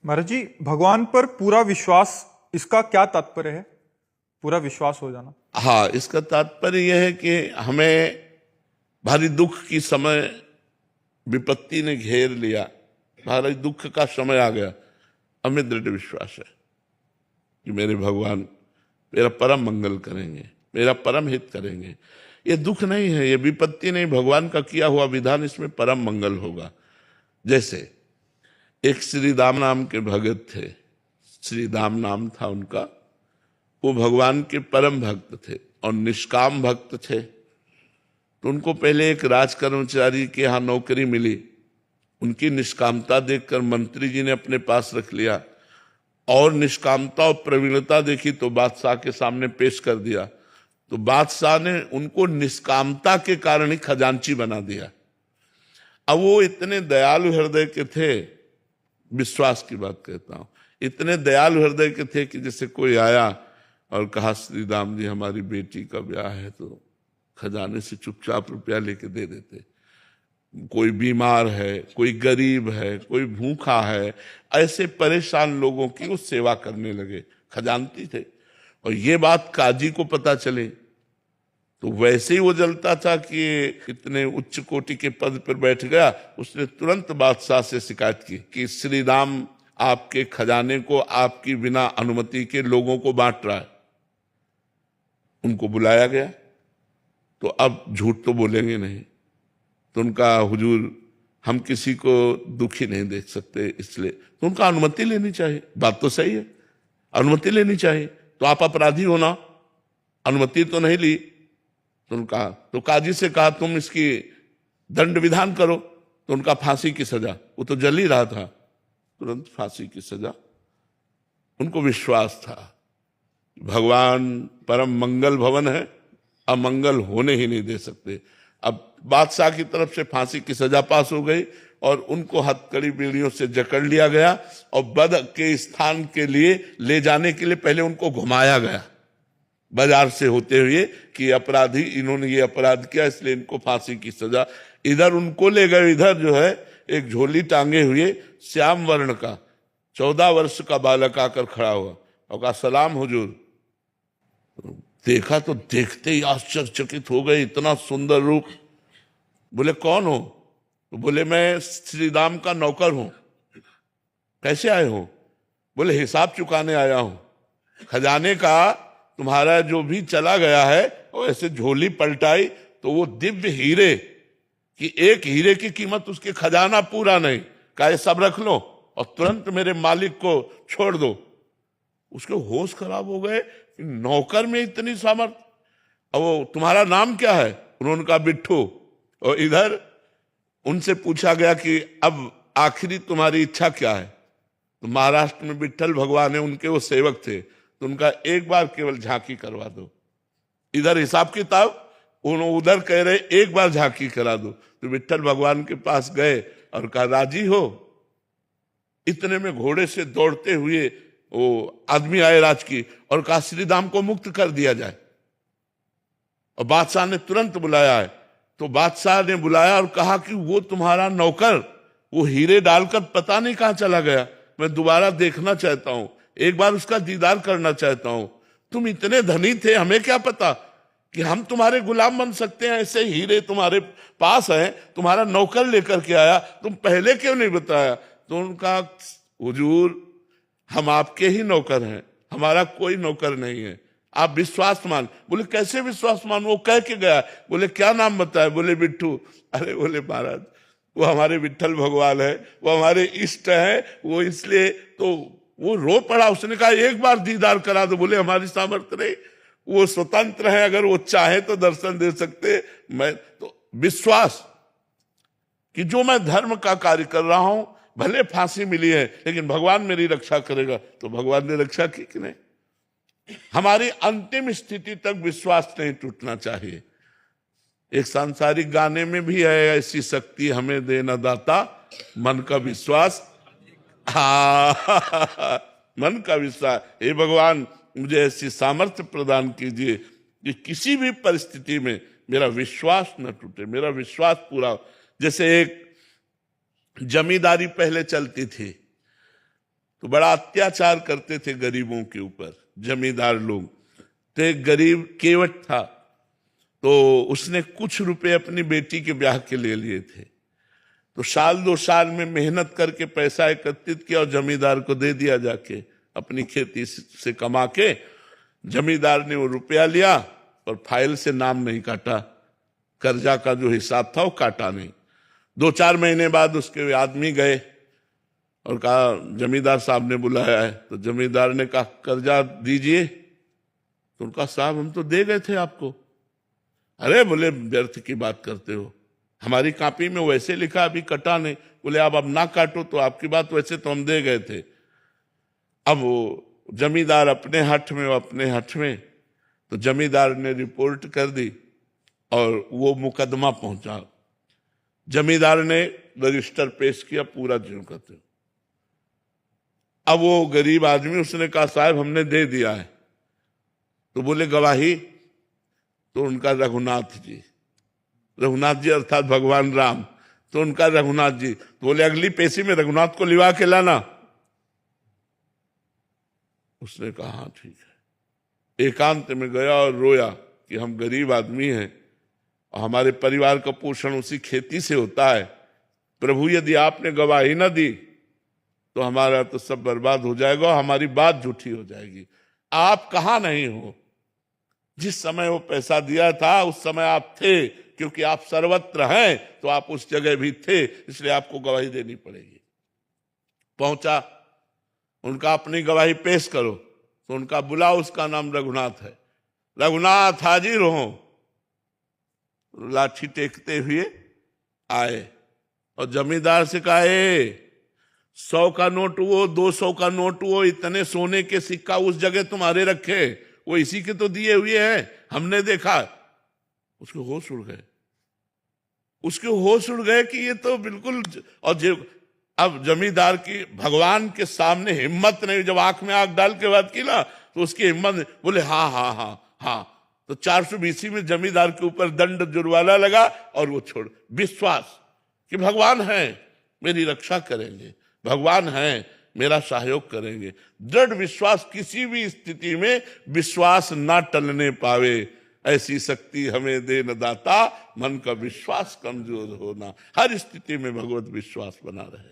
महाराज जी, भगवान पर पूरा विश्वास, इसका क्या तात्पर्य है? पूरा विश्वास हो जाना। हाँ, इसका तात्पर्य यह है कि हमें भारी दुख की समय विपत्ति ने घेर लिया, भारी दुख का समय आ गया, हमें दृढ़ विश्वास है कि मेरे भगवान मेरा परम मंगल करेंगे, मेरा परम हित करेंगे। ये दुख नहीं है, ये विपत्ति नहीं, भगवान का किया हुआ विधान, इसमें परम मंगल होगा। जैसे एक श्री दाम नाम के भगत थे, श्री दाम नाम था उनका। वो भगवान के परम भक्त थे और निष्काम भक्त थे। तो उनको पहले एक राज कर्मचारी के यहाँ नौकरी मिली। उनकी निष्कामता देखकर मंत्री जी ने अपने पास रख लिया और निष्कामता और प्रवीणता देखी तो बादशाह के सामने पेश कर दिया। तो बादशाह ने उनको निष्कामता के कारण ही खजांची बना दिया। अब वो इतने दयालु हृदय के थे, विश्वास की बात कहता हूं, इतने दयालु हृदय के थे कि जैसे कोई आया और कहा श्री राम जी हमारी बेटी का ब्याह है, तो खजाने से चुपचाप रुपया लेके दे देते। कोई बीमार है, कोई गरीब है, कोई भूखा है, ऐसे परेशान लोगों की वो सेवा करने लगे, खजानती थे। और ये बात काजी को पता चले तो वैसे ही वो जलता था कि इतने उच्च कोटि के पद पर बैठ गया। उसने तुरंत बादशाह से शिकायत की कि श्री राम आपके खजाने को आपकी बिना अनुमति के लोगों को बांट रहा है। उनको बुलाया गया तो अब झूठ तो बोलेंगे नहीं, तो उनका हुजूर हम किसी को दुखी नहीं देख सकते, इसलिए तो उनका अनुमति लेनी चाहिए। बात तो सही है, अनुमति लेनी चाहिए। तो आप अपराधी हो ना, अनुमति तो नहीं ली। तो उनका तो काजी से कहा तुम इसकी दंड विधान करो। तो उनका फांसी की सजा, वो तो जल ही रहा था, तुरंत फांसी की सजा। उनको विश्वास था भगवान परम मंगल भवन है, अमंगल होने ही नहीं दे सकते। अब बादशाह की तरफ से फांसी की सजा पास हो गई और उनको हथकड़ी बीड़ियों से जकड़ लिया गया और बद के स्थान के लिए ले जाने के लिए पहले उनको घुमाया गया बाजार से होते हुए कि अपराधी, इन्होंने ये अपराध किया इसलिए इनको फांसी की सजा। इधर उनको ले गए, इधर जो है एक झोली टांगे हुए श्याम वर्ण का 14 वर्ष का बालक आकर खड़ा हुआ और कहा सलाम हुजूर। देखा तो देखते ही आश्चर्यचकित हो गए, इतना सुंदर रूप। बोले कौन हो? तो बोले मैं श्री राम का नौकर हूं। कैसे आए हो? बोले हिसाब चुकाने आया हूं, खजाने का तुम्हारा जो भी चला गया है। और ऐसे झोली पलटाई तो वो दिव्य हीरे कि एक हीरे की कीमत उसके खजाना पूरा नहीं। कहा सब रख लो और तुरंत मेरे मालिक को छोड़ दो। उसके होश खराब हो गए, नौकर में इतनी सामर्थ। अब वो तुम्हारा नाम क्या है? उन्होंने कहा बिट्ठू। और इधर उनसे पूछा गया कि अब आखिरी तुम्हारी इच्छा क्या है? तो महाराष्ट्र में विट्ठल भगवान है, उनके वो सेवक थे, तो उनका एक बार केवल झांकी करवा दो। इधर हिसाब किताब, उधर कह रहे एक बार झांकी करा दो। तो विट्ठल भगवान के पास गए और कहा राजी हो? इतने में घोड़े से दौड़ते हुए वो आदमी आए राज की और कहा श्री राम को मुक्त कर दिया जाए। और बादशाह ने तुरंत बुलाया है। तो बादशाह ने बुलाया और कहा कि वो तुम्हारा नौकर वो हीरे डालकर पता नहीं कहां चला गया, मैं दोबारा देखना चाहता हूं, एक बार उसका दीदार करना चाहता हूं। तुम इतने धनी थे, हमें क्या पता कि हम तुम्हारे गुलाम बन सकते हैं। ऐसे हीरे तुम्हारे पास हैं, तुम्हारा नौकर लेकर के आया, तुम पहले क्यों नहीं बताया? तो उनका हुजूर हम आपके ही नौकर हैं, हमारा कोई नौकर नहीं है, आप विश्वास मान। बोले कैसे विश्वास मान? वो कह के गया। बोले क्या नाम बताए? बोले बिट्ठू। अरे बोले महाराज वो हमारे विट्ठल भगवान है, वो हमारे इष्ट है, वो इसलिए तो वो रो पड़ा। उसने कहा एक बार दीदार करा दो। बोले हमारी सामर्थ्य नहीं, वो स्वतंत्र है, अगर वो चाहे तो दर्शन दे सकते। मैं तो विश्वास कि जो मैं धर्म का कार्य कर रहा हूं, भले फांसी मिली है लेकिन भगवान मेरी रक्षा करेगा। तो भगवान ने रक्षा की कि नहीं? हमारी अंतिम स्थिति तक विश्वास नहीं टूटना चाहिए। एक सांसारिक गाने में भी है, ऐसी शक्ति हमें देना दाता मन का विश्वास। मन का विश्वास। हे भगवान मुझे ऐसी सामर्थ्य प्रदान कीजिए कि किसी भी परिस्थिति में मेरा विश्वास न टूटे, मेरा विश्वास पूरा। जैसे एक जमींदारी पहले चलती थी, तो बड़ा अत्याचार करते थे गरीबों के ऊपर जमींदार लोग। तो एक गरीब केवट था, तो उसने कुछ रुपए अपनी बेटी के ब्याह के ले लिए थे। तो साल 2 साल में मेहनत करके पैसा एकत्रित किया और जमींदार को दे दिया, जाके अपनी खेती से कमा के। जमींदार ने वो रुपया लिया और फाइल से नाम नहीं काटा, कर्जा का जो हिसाब था वो काटा नहीं। 2-4 महीने बाद उसके आदमी गए और कहा जमींदार साहब ने बुलाया है। तो जमींदार ने कहा कर्जा दीजिए। तो उनका साहब हम तो दे गए थे आपको। अरे बोले व्यर्थ की बात करते हो, हमारी कॉपी में वैसे लिखा अभी कटा नहीं। बोले आप अब ना काटो तो आपकी बात, वैसे तो हम दे गए थे। अब वो जमींदार अपने हठ में, वो अपने हठ में। तो जमींदार ने रिपोर्ट कर दी और वो मुकदमा पहुंचा। जमींदार ने रजिस्टर पेश किया, पूरा ज्यों करते। अब वो गरीब आदमी, उसने कहा साहब हमने दे दिया है। तो बोले गवाही? तो उनका रघुनाथ जी अर्थात भगवान राम, तो उनका रघुनाथ जी। तो बोले अगली पेशी में रघुनाथ को लिवा के लाना। उसने कहा हाँ ठीक है। एकांत में गया और रोया कि हम गरीब आदमी हैं और हमारे परिवार का पोषण उसी खेती से होता है। प्रभु यदि आपने गवाही ना दी तो हमारा तो सब बर्बाद हो जाएगा, हमारी बात झूठी हो जाएगी। आप कहाँ नहीं हो? जिस समय वो पैसा दिया था उस समय आप थे, क्योंकि आप सर्वत्र हैं तो आप उस जगह भी थे, इसलिए आपको गवाही देनी पड़ेगी। पहुंचा, उनका अपनी गवाही पेश करो। तो उनका बुलाओ, उसका नाम रघुनाथ है। रघुनाथ हाजिर हो। लाठी टेकते हुए आए और जमींदार से कहा 100 का नोट हुआ, 200 का नोट हुआ, इतने सोने के सिक्का उस जगह तुम्हारे रखे, वो इसी के तो दिए हुए हैं, हमने देखा। उसके होश उड़ गए कि ये तो बिल्कुल। और अब जमींदार की भगवान के सामने हिम्मत नहीं, जब आंख में आंख डाल के बात की ना तो उसकी हिम्मत, बोले हाँ हाँ हाँ हाँ। तो 420 में जमींदार के ऊपर दंड जुर्माना लगा और वो छोड़। विश्वास कि भगवान है मेरी रक्षा करेंगे, भगवान है मेरा सहयोग करेंगे। दृढ़ विश्वास, किसी भी स्थिति में विश्वास ना टलने पावे, ऐसी शक्ति हमें दे न दाता, मन का विश्वास कमजोर होना। हर स्थिति में भगवत विश्वास बना रहे।